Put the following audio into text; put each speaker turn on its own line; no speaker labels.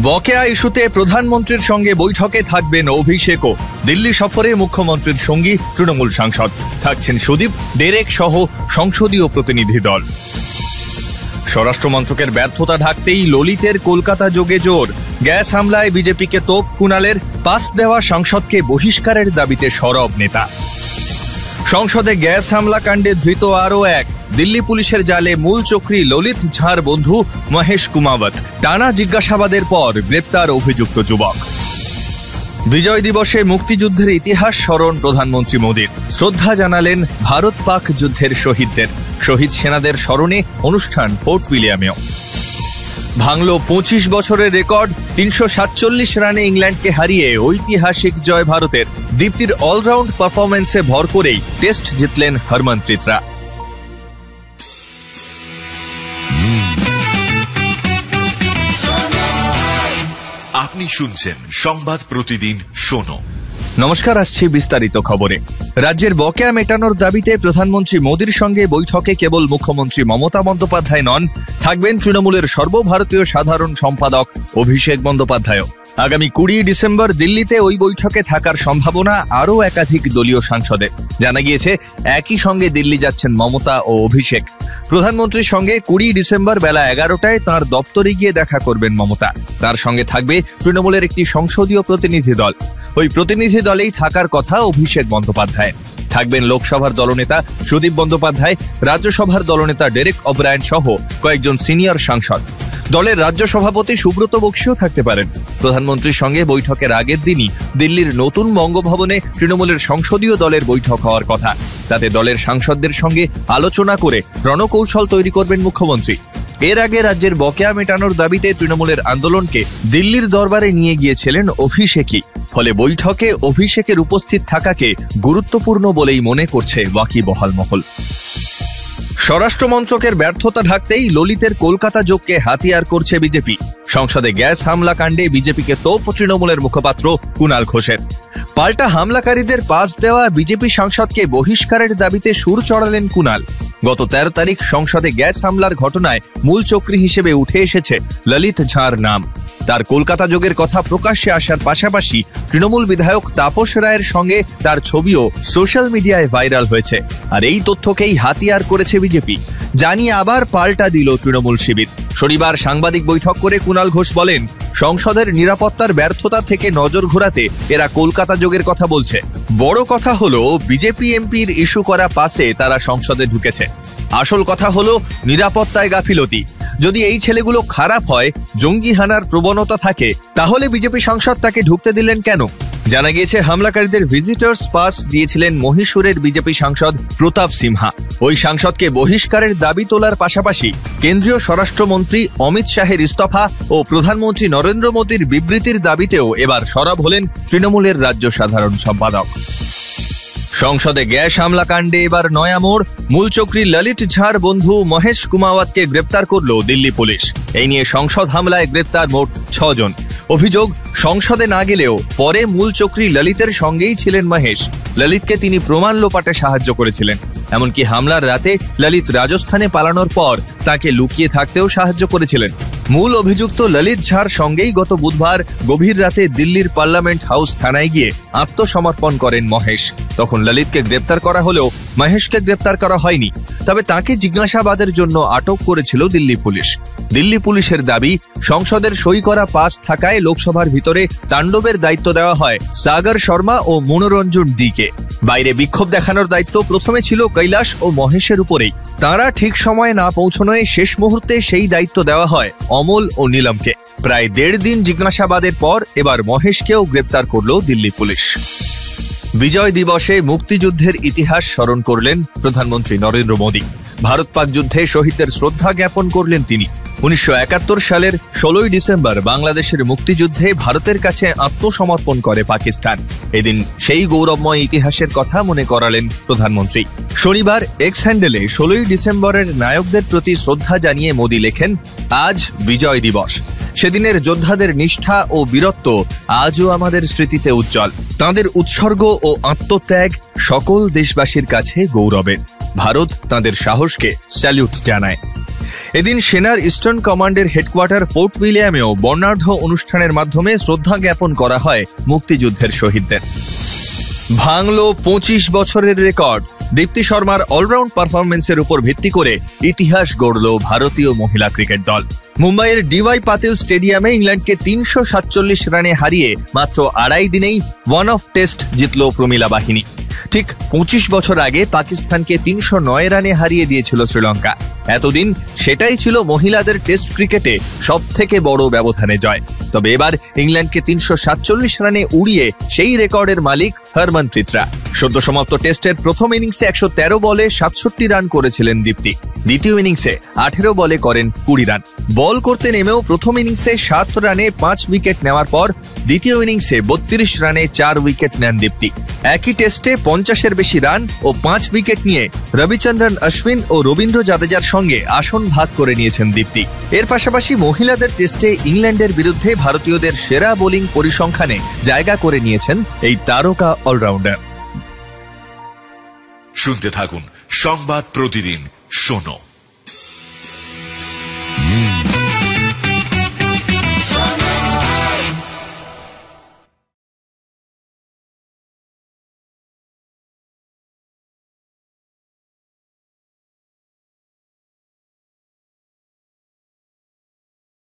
বকেয়া ইস্যুতে প্রধানমন্ত্রীর সঙ্গে বৈঠকে থাকবেন অভিষেকও। দিল্লি সফরে মুখ্যমন্ত্রীর সঙ্গী তৃণমূল সাংসদ, থাকছেন সুদীপ, ডেরেক সহ সংসদীয় প্রতিনিধি দল। স্বরাষ্ট্র মন্ত্রকের ব্যর্থতা ঢাকতেই ললিতের কলকাতা যোগে জোর। গ্যাস হামলায় বিজেপিকে তোপ কুণালের, পাস দেওয়া সাংসদকে বহিষ্কারের দাবিতে সরব নেতা। সংসদে গ্যাস হামলা কাণ্ডে ধৃত আরও এক। দিল্লি পুলিশের জালে মূল চক্রী ললিত ঝাঁর বন্ধু মহেশ কুমাবত। টানা জিজ্ঞাসাবাদের পর গ্রেপ্তার অভিযুক্ত যুবক। বিজয় দিবসে মুক্তিযুদ্ধের ইতিহাস স্মরণ প্রধানমন্ত্রী মোদীর। শ্রদ্ধা জানালেন ভারত পাক যুদ্ধের শহীদদের। শহীদ সেনাদের স্মরণে অনুষ্ঠান ফোর্ট উইলিয়ামেও। ভাঙল 25 বছরের রেকর্ড। 347 রানে ইংল্যান্ডকে হারিয়ে ঐতিহাসিক জয় ভারতের। দীপ্তির অলরাউন্ড পারফরম্যান্সে ভর করেই টেস্ট জিতলেন হরমনপ্রীতরা।
আপনি শুনছেন সংবাদ প্রতিদিন শোনো।
নমস্কার, আসছি বিস্তারিত খবরে। রাজ্যের বকেয়া মেটানোর দাবিতে প্রধানমন্ত্রী মোদীর সঙ্গে বৈঠকে কেবল মুখ্যমন্ত্রী মমতা বন্দ্যোপাধ্যায় নন, থাকবেন তৃণমূলের সর্বভারতীয় সাধারণ সম্পাদক অভিষেক বন্দ্যোপাধ্যায়ও। আগামী 20 ডিসেম্বর দিল্লিতে ওই বৈঠকে থাকার সম্ভাবনা আরও একাধিক দলীয় সাংসদের। জানা গিয়েছে একই সঙ্গে দিল্লি যাচ্ছেন মমতা ও অভিষেক। প্রধানমন্ত্রীর সঙ্গে 20 ডিসেম্বর বেলা 11টায় তাঁর দপ্তরে গিয়ে দেখা করবেন মমতা। তার সঙ্গে থাকবে তৃণমূলের একটি সংসদীয় প্রতিনিধি দল। ওই প্রতিনিধি দলেই থাকার কথা অভিষেক বন্দ্যোপাধ্যায়। থাকবেন লোকসভার দলনেতা সুদীপ বন্দ্যোপাধ্যায়, রাজ্যসভার দলনেতা ডেরেক ওব্রায়েন সহ কয়েকজন সিনিয়র সাংসদ। দলের রাজ্য সভাপতি সুব্রত বক্সিও থাকতে পারেন। প্রধানমন্ত্রীর সঙ্গে বৈঠকের আগের দিনই দিল্লির নতুন বঙ্গভবনে তৃণমূলের সংসদীয় দলের বৈঠক হওয়ার কথা। তাতে দলের সাংসদদের সঙ্গে আলোচনা করে রণকৌশল তৈরি করবেন মুখ্যমন্ত্রী। এর আগে রাজ্যের বকেয়া মেটানোর দাবিতে তৃণমূলের আন্দোলনকে দিল্লির দরবারে নিয়ে গিয়েছিলেন অভিষেকই। ফলে বৈঠকে অভিষেকের উপস্থিত থাকাকে গুরুত্বপূর্ণ বলেই মনে করছে ওয়াকিবহাল মহল। স্বরাষ্ট্র মন্ত্রকের ব্যর্থতা ঢাকতেই ললিতের কলকাতা যোগকে হাতিয়ার করছে বিজেপি। সংসদে গ্যাস হামলা কাণ্ডে বিজেপিকে তোপ তৃণমূলের মুখপাত্র কুণাল ঘোষের। পাল্টা হামলাকারীদের পাস দেওয়া বিজেপি সাংসদকে বহিষ্কারের দাবিতে সুর চড়ালেন কুণাল। গত 13 তারিখ সংসদে গ্যাস হামলার ঘটনায় মূল চক্রী হিসেবে উঠে এসেছে ললিত ঝাঁর নাম। তার কলকাতা যোগের কথা প্রকাশ্যে আসার পাশাপাশি তৃণমূল বিধায়ক তাপস রায়ের সঙ্গে তার ছবিও সোশ্যাল মিডিয়ায় ভাইরাল হয়েছে। আর এই তথ্যকেই হাতিয়ার করেছে বিজেপি। জানিয়ে আবার পাল্টা দিল তৃণমূল শিবির। শনিবার সাংবাদিক বৈঠক করে কুণাল ঘোষ বলেন, সংসদের নিরাপত্তার ব্যর্থতা থেকে নজর ঘোরাতে এরা কলকাতা যোগের কথা বলছে। বড় কথা হলো বিজেপি এমপির ইস্যু করা পাসে তারা সংসদে ঢুকেছে। আসল কথা হলো নিরাপত্তায় গাফিলতি। যদি এই ছেলেগুলো খারাপ হয়, জঙ্গি হানার প্রবণতা থাকে, তাহলে বিজেপি সাংসদ তাকে ঢুকতে দিলেন কেন? জানা গিয়েছে হামলাকারীদের ভিজিটর্স পাস দিয়েছিলেন মহীশূরের বিজেপি সাংসদ প্রতাপ সিনহা। ওই সাংসদকে বহিষ্কারের দাবি তোলার পাশাপাশি কেন্দ্রীয় স্বরাষ্ট্রমন্ত্রী অমিত শাহের ইস্তফা ও প্রধানমন্ত্রী নরেন্দ্র মোদীর বিবৃতির দাবিতেও এবার সরব হলেন তৃণমূলের রাজ্য সাধারণ সম্পাদক। সংসদে গ্যাস হামলা কাণ্ডে এবার নয়া মোড়। মূল চক্রী ললিত ঝাঁর বন্ধু মহেশ কুমাওয়াতকে গ্রেপ্তার করল দিল্লি পুলিশ। এই নিয়ে সংসদ হামলায় গ্রেপ্তার মোট 6 জন। অভিযোগ, সংসদে না গেলেও পরে মূল চক্রী ললিতের সঙ্গেই ছিলেন মহেশ। ললিতকে তিনি প্রমাণ লোপাটে সাহায্য করেছিলেন। এমনকি হামলার রাতে ললিত রাজস্থানে পালানোর পর তাকে লুকিয়ে থাকতেও সাহায্য করেছিলেন। মূল অভিযুক্ত ললিত ঝাঁর সঙ্গেই গত বুধবার গভীর রাতে দিল্লির পার্লামেন্ট হাউস থানায় গিয়ে আত্মসমর্পণ করেন মহেশ। তখন ললিতকে গ্রেপ্তার করা হলেও মহেশকে গ্রেপ্তার করা হয়নি। তবে তাকে জিজ্ঞাসাবাদের জন্য আটক করেছিল দিল্লি পুলিশ। দিল্লি পুলিশের দাবি, সংসদের সই করা পাস থাকায় লোকসভার ভিতরে তাণ্ডবের দায়িত্ব দেওয়া হয় সাগর শর্মা ও মনোরঞ্জন ডিকে। বাইরে বিক্ষোভ দেখানোর দায়িত্ব প্রথমে ছিল কৈলাস ও মহেশের উপরেই। তাঁরা ঠিক সময়ে না পৌঁছনোয় শেষ মুহূর্তে সেই দায়িত্ব দেওয়া হয় অমল ও নীলমকে। প্রায় 1.5 দিন জিজ্ঞাসাবাদের পর এবার মহেশকেও গ্রেপ্তার করল দিল্লি পুলিশ। বিজয় দিবসে মুক্তিযুদ্ধের ইতিহাস স্মরণ করলেন প্রধানমন্ত্রী নরেন্দ্র মোদী। ভারত পাক যুদ্ধে শহীদদের শ্রদ্ধা জ্ঞাপন করলেন তিনি। 1971 সালের 16 ডিসেম্বর বাংলাদেশের মুক্তিযুদ্ধে ভারতের কাছে আত্মসমর্পণ করে পাকিস্তান। এদিন সেই গৌরবময় ইতিহাসের কথা মনে করালেন প্রধানমন্ত্রী। শনিবার এক্স হ্যান্ডেলে 16 ডিসেম্বরের নায়কদের প্রতি শ্রদ্ধা জানিয়ে মোদী লেখেন, আজ বিজয় দিবস। সেদিনের যোদ্ধাদের নিষ্ঠা ও বীরত্ব আজও আমাদের স্মৃতিতে উজ্জ্বল। তাঁদের উৎসর্গ ও আত্মত্যাগ সকল দেশবাসীর কাছে গৌরবের। ভারত তাঁদের সাহসকে স্যালুট জানায়। এদিন সেনার ইস্টার্ন কমান্ডের হেডকোয়ার্টার ফোর্ট উইলিয়ামেও বর্ণাঢ্য অনুষ্ঠানের মাধ্যমে শ্রদ্ধা জ্ঞাপন করা হয় মুক্তিযুদ্ধের শহীদদের। ভাঙল 25 বছরের রেকর্ড। দীপ্তি শর্মার অলরাউন্ড পারফরমেন্সের উপর ভিত্তি করে ইতিহাস গড়ল ভারতীয় মহিলা ক্রিকেট দল। মুম্বাইয়ের ডিওয়াই পাতিল স্টেডিয়ামে ইংল্যান্ডকে 347 রানে হারিয়ে মাত্র 2.5 দিনেই ওয়ান অফ টেস্ট জিতল প্রমিলা বাহিনী। ঠিক 25 বছর আগে পাকিস্তানকে 309 রানে হারিয়ে দিয়েছিল শ্রীলঙ্কা। এতদিন সেটাই ছিল মহিলাদের টেস্ট ক্রিকেটে সবথেকে বড় ব্যবধানে জয়। তবে এবার ইংল্যান্ডকে 347 রানে উড়িয়ে সেই রেকর্ডের মালিক হরমনপ্রীতরা। সদ্য সমাপ্ত টেস্টের প্রথম ইনিংসে 113 বলে 67 রান করেছিলেন দীপ্তি। দ্বিতীয় ইনিংসে 18 বলে করেন 20 রান। বল করতে নেমেও প্রথম ইনিংসে 7 রানে 5 উইকেট নেওয়ার পর দ্বিতীয় ইনিংসে 32 রানে 4 উইকেট নেন দীপ্তি। একই টেস্টে 50-এর বেশি রান ও 5 উইকেট নিয়ে রবিচন্দ্রন অশ্বিন ও রবীন্দ্র জাদেজার সঙ্গে আসন ভাগ করে নিয়েছেন দীপ্তি। এর পাশাপাশি মহিলাদের টেস্টে ইংল্যান্ডের বিরুদ্ধে ভারতীয়দের সেরা বোলিং পরিসংখ্যানে জায়গা করে নিয়েছেন এই তারকা অলরাউন্ডার।
শুনতে থাকুন সংবাদ প্রতিদিন শোনো।